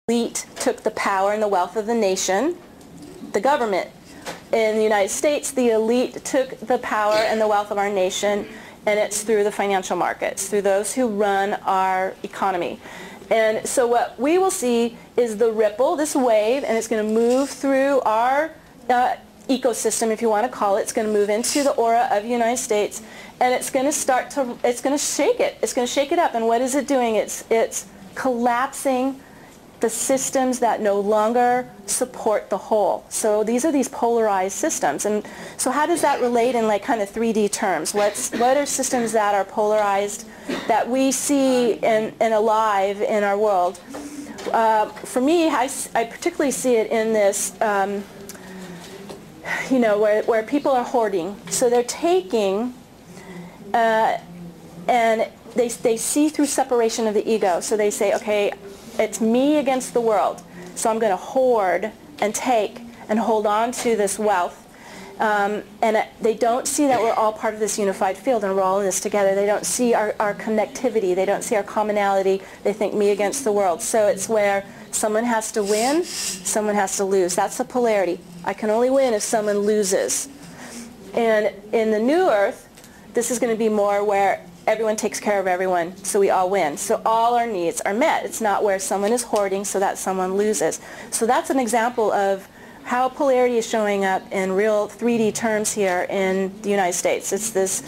elite took the power and the wealth of the nation, the government. In the United States, the elite took the power and the wealth of our nation, and it's through the financial markets, through those who run our economy. And so what we will see is the ripple, this wave, and it's going to move through our ecosystem, if you want to call it. It's going to move into the aura of the United States, and it's going to start to, it's going to shake it. It's going to shake it up. And what is it doing? It's collapsing the systems that no longer support the whole. So these are these polarized systems. And so how does that relate in like kind of 3D terms? What are systems that are polarized that we see and alive in our world? For me, I particularly see it in this, you know, where people are hoarding. So they're taking and they see through separation of the ego. So they say, okay, it's me against the world, so I'm going to hoard and take and hold on to this wealth. And they don't see that we're all part of this unified field and we're all in this together. They don't see our connectivity. They don't see our commonality. They think me against the world. So it's where someone has to win, someone has to lose. That's the polarity. I can only win if someone loses. And in the new earth, this is going to be more where everyone takes care of everyone, so we all win. So all our needs are met. It's not where someone is hoarding so that someone loses. So that's an example of how polarity is showing up in real 3D terms here in the United States. It's this,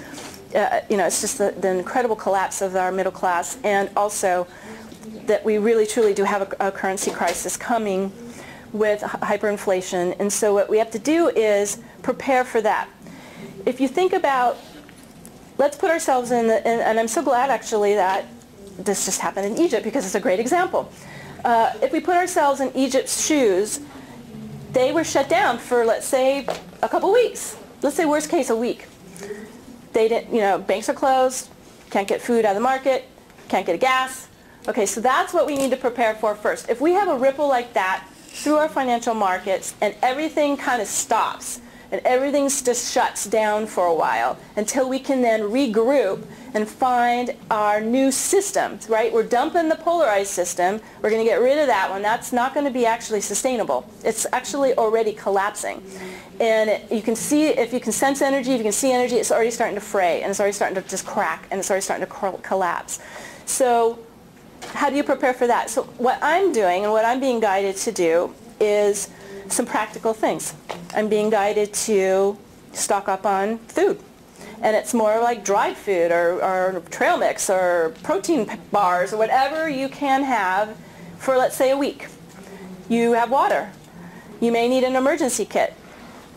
you know, it's just the incredible collapse of our middle class, and also that we really truly do have a currency crisis coming with hyperinflation. And so what we have to do is prepare for that. If you think about, let's put ourselves in the, and I'm so glad actually that this just happened in Egypt because it's a great example. If we put ourselves in Egypt's shoes, they were shut down for, let's say, a couple weeks. Let's say worst case, a week. They didn't, you know, banks are closed, can't get food out of the market, can't get gas. Okay, so that's what we need to prepare for first. If we have a ripple like that through our financial markets and everything kind of stops, and everything just shuts down for a while until we can then regroup and find our new systems, right? We're dumping the polarized system. We're going to get rid of that one. That's not going to be actually sustainable. It's actually already collapsing. And you can see, if you can sense energy, if you can see energy, it's already starting to fray, and it's already starting to just crack, and it's already starting to collapse. So how do you prepare for that? So what I'm doing and what I'm being guided to do is some practical things. I'm being guided to stock up on food. And it's more like dried food or trail mix or protein bars or whatever you can have for, let's say, a week. You have water. You may need an emergency kit.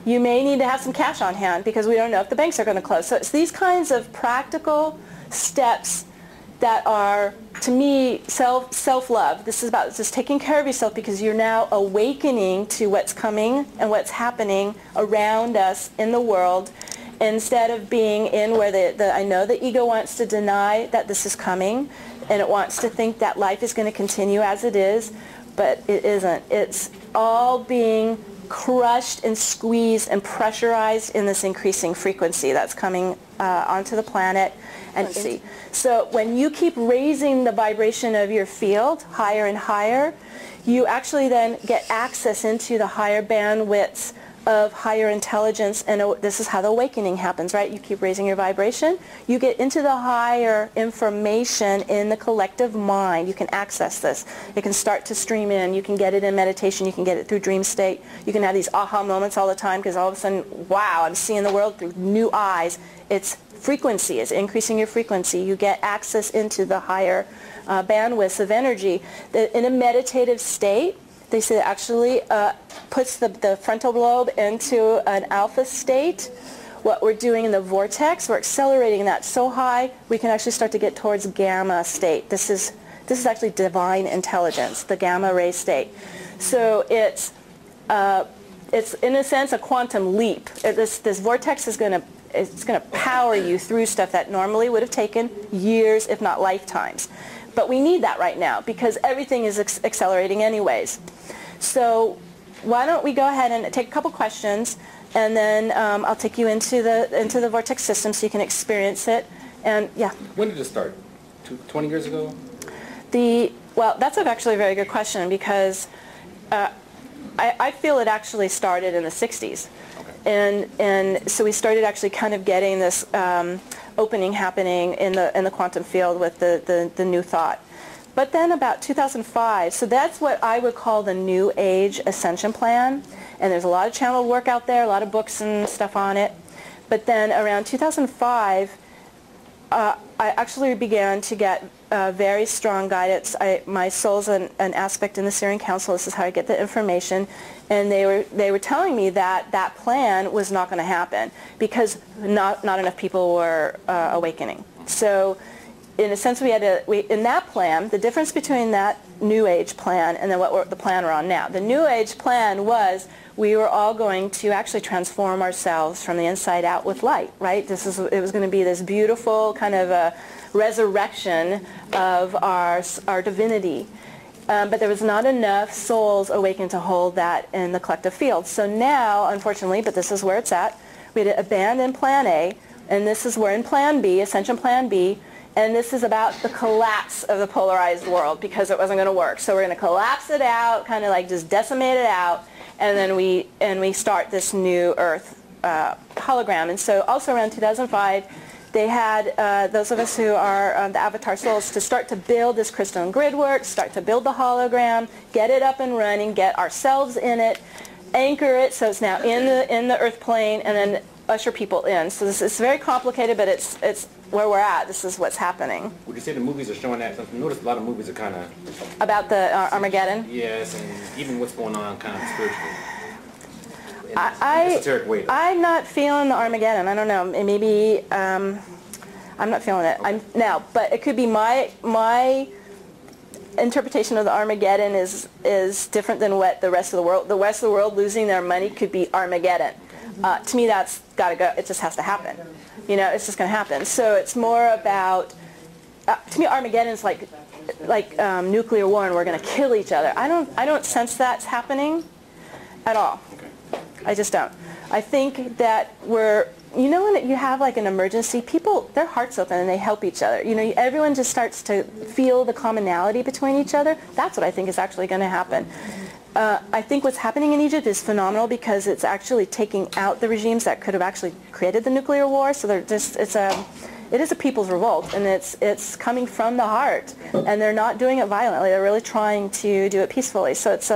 You may need to have some cash on hand because we don't know if the banks are going to close. So it's these kinds of practical steps that are, to me, self-love. This is about just taking care of yourself because you're now awakening to what's coming and what's happening around us in the world, instead of being in where I know the ego wants to deny that this is coming, and it wants to think that life is going to continue as it is, but it isn't. It's all being crushed and squeezed and pressurized in this increasing frequency that's coming onto the planet. And see. So when you keep raising the vibration of your field higher and higher, you actually then get access into the higher bandwidths of higher intelligence, and this is how the awakening happens, right? You keep raising your vibration, you get into the higher information in the collective mind. You can access this. It can start to stream in. You can get it in meditation. You can get it through dream state. You can have these aha moments all the time because all of a sudden, wow, I'm seeing the world through new eyes. It's frequency. It's increasing your frequency. You get access into the higher bandwidths of energy. In a meditative state, they say it actually puts the frontal lobe into an alpha state. What we're doing in the vortex, we're accelerating that so high we can actually start to get towards gamma state. This is actually divine intelligence, the gamma ray state. So it's in a sense a quantum leap. This vortex is going to power you through stuff that normally would have taken years, if not lifetimes. But we need that right now because everything is accelerating anyways. So why don't we go ahead and take a couple questions, and then I'll take you into the vortex system so you can experience it. And yeah. When did it start? 20 years ago? Well, that's actually a very good question, because I feel it actually started in the 60s. Okay. And so we started actually kind of getting this opening happening in the quantum field with the new thought. But then about 2005, so that's what I would call the New Age Ascension Plan. And there's a lot of channeled work out there, a lot of books and stuff on it. But then around 2005, I actually began to get very strong guidance. My soul's an aspect in the Syrian Council. This is how I get the information. And they were telling me that that plan was not going to happen because not enough people were awakening. So in a sense, in that plan, the difference between that New Age plan and then the plan we're on now. The New Age plan was we were all going to actually transform ourselves from the inside out with light, right? It was going to be this beautiful kind of a resurrection of our divinity. But there was not enough souls awakened to hold that in the collective field. So now, unfortunately, but this is where it's at, we had to abandon Plan A, and this is where in Plan B, Ascension Plan B, and this is about the collapse of the polarized world because it wasn't going to work. So we're going to collapse it out, kind of like just decimate it out, and then we start this new Earth hologram. And so also around 2005, they had those of us who are the avatar souls to start to build this crystalline grid work, start to build the hologram, get it up and running, get ourselves in it, anchor it so it's now in the Earth plane, and then usher people in. So this is very complicated, but it's where we're at. This is what's happening. Would you say the movies are showing that? I've noticed a lot of movies are kind of... About the Armageddon? Yes, and even what's going on kind of spiritually. Esoteric way. I'm not feeling the Armageddon. I don't know. Maybe I'm not feeling it. Okay. But it could be my interpretation of the Armageddon is different than what the rest of the world. The rest of the world losing their money could be Armageddon. To me, that's got to go. It just has to happen. You know, it's just going to happen. So it's more about. To me, Armageddon is like nuclear war, and we're going to kill each other. I don't sense that's happening at all. I just don't. I think that you know, when you have like an emergency, people, their hearts open and they help each other. You know, everyone just starts to feel the commonality between each other. That's what I think is actually going to happen. I think what's happening in Egypt is phenomenal because it's actually taking out the regimes that could have actually created the nuclear war. So it is a people's revolt, and it's coming from the heart, and they're not doing it violently. They're really trying to do it peacefully. So it's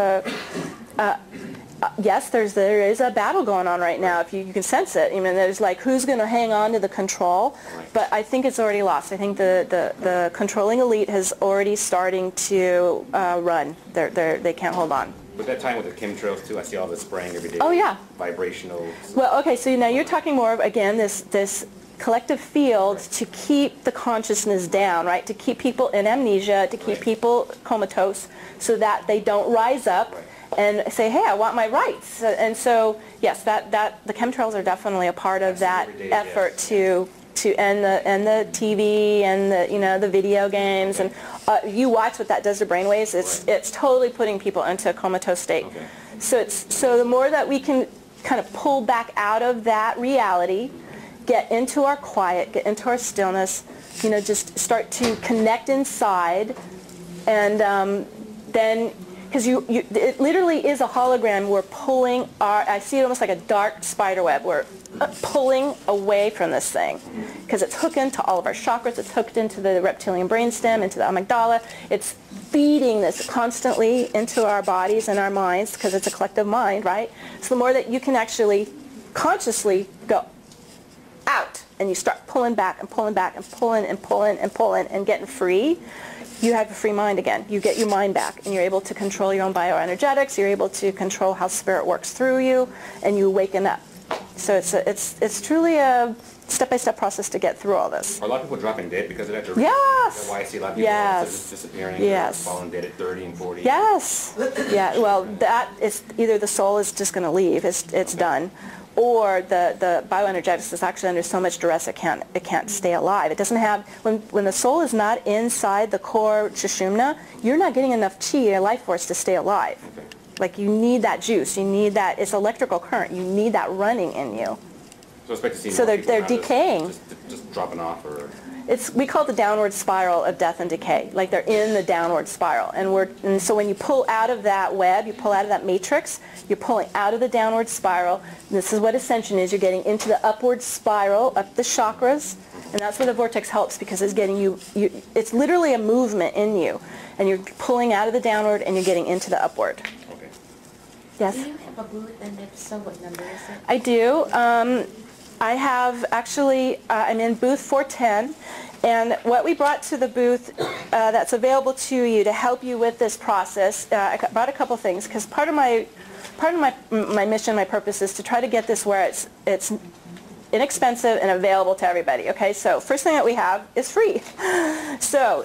yes, there is a battle going on right now. If you can sense it, I mean, there's like who's going to hang on to the control, but I think it's already lost. I think the controlling elite has already starting to run. They can't hold on. But that time with the chemtrails too, I see all this spraying every day. Oh yeah. Vibrational. Well, okay, so now you're talking more of, again, this collective field to keep the consciousness down, right? To keep people in amnesia, to keep people comatose, so that they don't rise up and say, hey, I want my rights. And so, yes, that the chemtrails are definitely a part of that effort to end the TV and the video games. And you watch what that does to brainwaves. It's totally putting people into a comatose state. Okay. So the more that we can kind of pull back out of that reality, get into our quiet, get into our stillness, just start to connect inside, and then, because it literally is a hologram. We're pulling I see it almost like a dark spider web. We're pulling away from this thing because it's hooked into all of our chakras. It's hooked into the reptilian brainstem, into the amygdala. It's feeding this constantly into our bodies and our minds because it's a collective mind, right? So the more that you can actually consciously go out and you start pulling back and pulling back and pulling and pulling and pulling and getting free, you have a free mind again. You get your mind back, and you're able to control your own bioenergetics. You're able to control how spirit works through you, and you waken up. So it's truly a step-by-step process to get through all this. Are a lot of people dropping dead because of that? Yes. That's why I see a lot of people just disappearing. Yes. Falling dead at 30 and 40. Yes. Yeah. Well, that is either the soul is just going to leave. It's done. Or the bioenergetics is actually under so much duress it can't stay alive. It doesn't have, when the soul is not inside the core Sushumna, you're not getting enough chi or life force to stay alive. Okay. Like you need that juice, you need that, it's electrical current, you need that running in you. So expect to see they're decaying. Just dropping off, or we call it the downward spiral of death and decay. Like they're in the downward spiral. And so when you pull out of that web, you pull out of that matrix, you're pulling out of the downward spiral. And this is what ascension is. You're getting into the upward spiral, up the chakras. And that's where the vortex helps, because it's getting it's literally a movement in you. And you're pulling out of the downward and you're getting into the upward. Okay. Yes? Do you have a booth, and if so, what number is it? I do. I have actually, I'm in booth 410, and what we brought to the booth that's available to you to help you with this process, I brought a couple things, because part of my mission, my purpose is to try to get this where it's inexpensive and available to everybody. Okay, so first thing that we have is free. So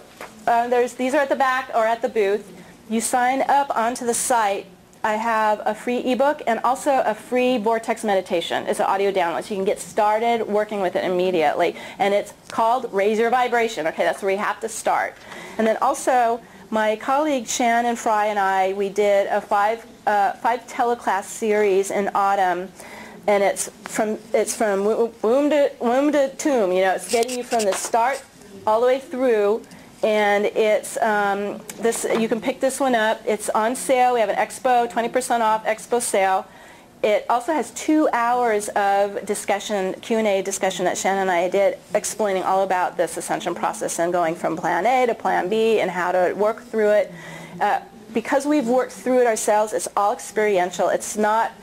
these are at the back or at the booth. You sign up onto the site. I have a free ebook and also a free vortex meditation. It's an audio download, so you can get started working with it immediately. And it's called Raise Your Vibration. Okay, that's where you have to start. And then also, my colleague Shannon Fry and I, we did a five teleclass series in autumn, and it's from womb to tomb. You know, it's getting you from the start all the way through. And it's you can pick this one up. It's on sale. We have an expo, 20% off expo sale. It also has 2 hours of discussion, Q&A discussion that Shannon and I did, explaining all about this ascension process and going from plan A to plan B and how to work through it. Because we've worked through it ourselves, it's all experiential. It's not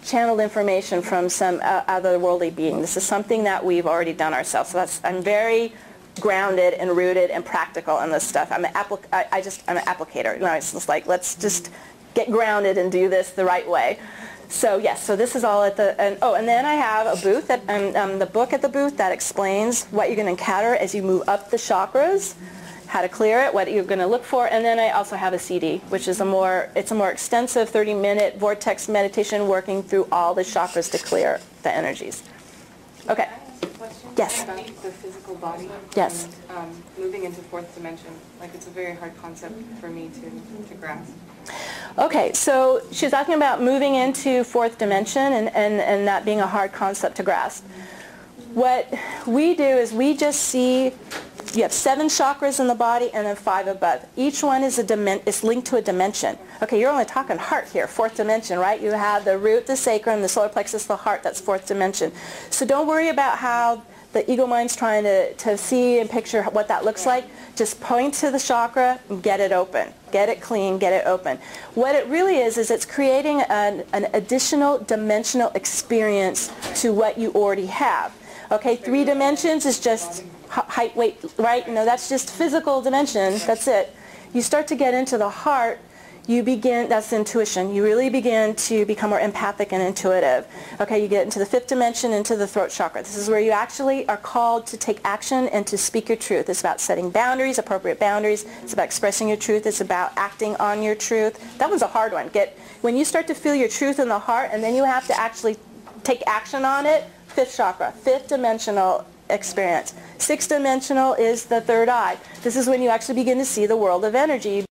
channeled information from some otherworldly being. This is something that we've already done ourselves. So I'm very grounded and rooted and practical in this stuff. I'm an applicator. You know, it's just like, let's just get grounded and do this the right way. So yes, so this is all at the, and then I have a booth, the book at the booth that explains what you're going to encounter as you move up the chakras, how to clear it, what you're going to look for, and then I also have a CD, which is it's a more extensive 30-minute vortex meditation working through all the chakras to clear the energies. Okay. Yes. About the physical body. Yes. And, moving into fourth dimension, like it's a very hard concept for me to grasp. Okay, so she was asking about moving into fourth dimension and that being a hard concept to grasp. What we do is we just see you have 7 chakras in the body and then 5 above. Each one is linked to a dimension. Okay, you're only talking heart here, fourth dimension, right? You have the root, the sacrum, the solar plexus, the heart. That's fourth dimension. So don't worry about how the ego mind's trying to see and picture what that looks like. Just point to the chakra and get it open. Get it clean, get it open. What it really is it's creating an additional dimensional experience to what you already have. Okay, 3 dimensions is just height, weight, right? You know, that's just physical dimension. That's it. You start to get into the heart, that's intuition. You really begin to become more empathic and intuitive. Okay, you get into the 5th dimension, into the throat chakra. This is where you actually are called to take action and to speak your truth. It's about setting boundaries, appropriate boundaries. It's about expressing your truth. It's about acting on your truth. That one's a hard one. When you start to feel your truth in the heart and then you have to actually take action on it, 5th chakra, 5th dimensional experience. 6th dimensional is the third eye. This is when you actually begin to see the world of energy.